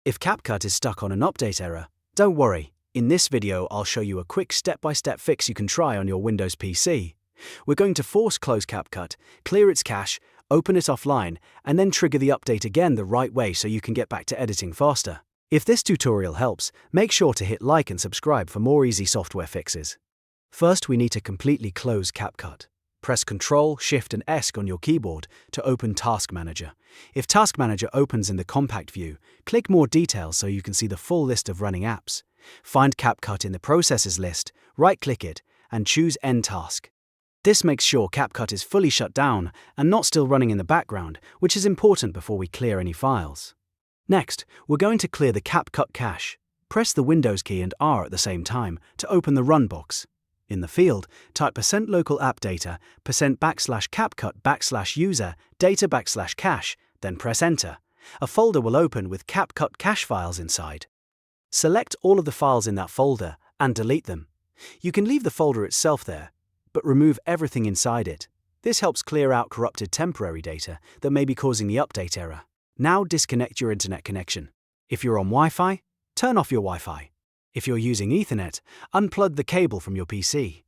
If CapCut is stuck on an update error, don't worry. In this video, I'll show you a quick step-by-step fix you can try on your Windows PC. We're going to force close CapCut, clear its cache, open it offline, and then trigger the update again the right way so you can get back to editing faster. If this tutorial helps, make sure to hit like and subscribe for more easy software fixes. First, we need to completely close CapCut. Press Ctrl, Shift and S on your keyboard to open Task Manager. If Task Manager opens in the compact view, click More Details so you can see the full list of running apps. Find CapCut in the Processes list, right-click it, and choose End Task. This makes sure CapCut is fully shut down and not still running in the background, which is important before we clear any files. Next, we're going to clear the CapCut cache. Press the Windows key and R at the same time to open the Run box. In the field, type %local app data, %\capcut\user, data\cache, then press Enter. A folder will open with CapCut cache files inside. Select all of the files in that folder and delete them. You can leave the folder itself there, but remove everything inside it. This helps clear out corrupted temporary data that may be causing the update error. Now disconnect your internet connection. If you're on Wi-Fi, turn off your Wi-Fi. If you're using Ethernet, unplug the cable from your PC.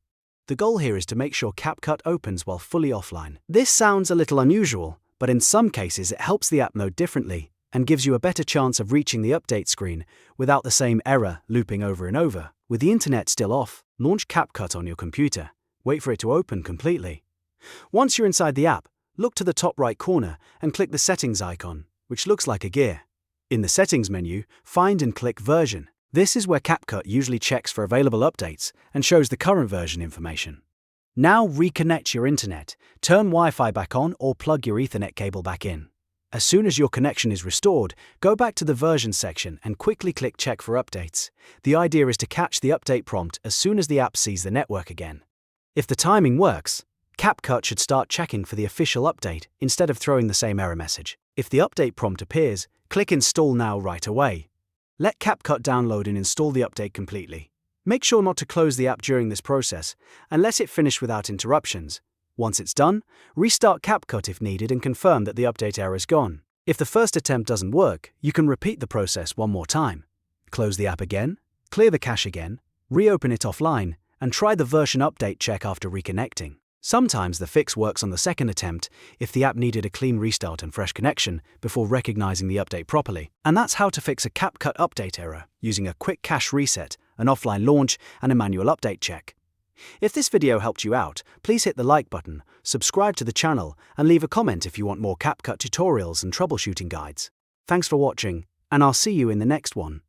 The goal here is to make sure CapCut opens while fully offline. This sounds a little unusual, but in some cases it helps the app load differently and gives you a better chance of reaching the update screen without the same error looping over and over. With the internet still off, launch CapCut on your computer. Wait for it to open completely. Once you're inside the app, look to the top right corner and click the Settings icon, which looks like a gear. In the Settings menu, find and click Version. This is where CapCut usually checks for available updates and shows the current version information. Now reconnect your internet, turn Wi-Fi back on or plug your Ethernet cable back in. As soon as your connection is restored, go back to the Version section and quickly click Check for updates. The idea is to catch the update prompt as soon as the app sees the network again. If the timing works, CapCut should start checking for the official update instead of throwing the same error message. If the update prompt appears, click Install Now right away. Let CapCut download and install the update completely. Make sure not to close the app during this process and let it finish without interruptions. Once it's done, restart CapCut if needed and confirm that the update error is gone. If the first attempt doesn't work, you can repeat the process one more time. Close the app again, clear the cache again, reopen it offline, and try the version update check after reconnecting. Sometimes the fix works on the second attempt if the app needed a clean restart and fresh connection before recognizing the update properly. And that's how to fix a CapCut update error using a quick cache reset, an offline launch, and a manual update check. If this video helped you out, please hit the like button, subscribe to the channel, and leave a comment if you want more CapCut tutorials and troubleshooting guides. Thanks for watching, and I'll see you in the next one.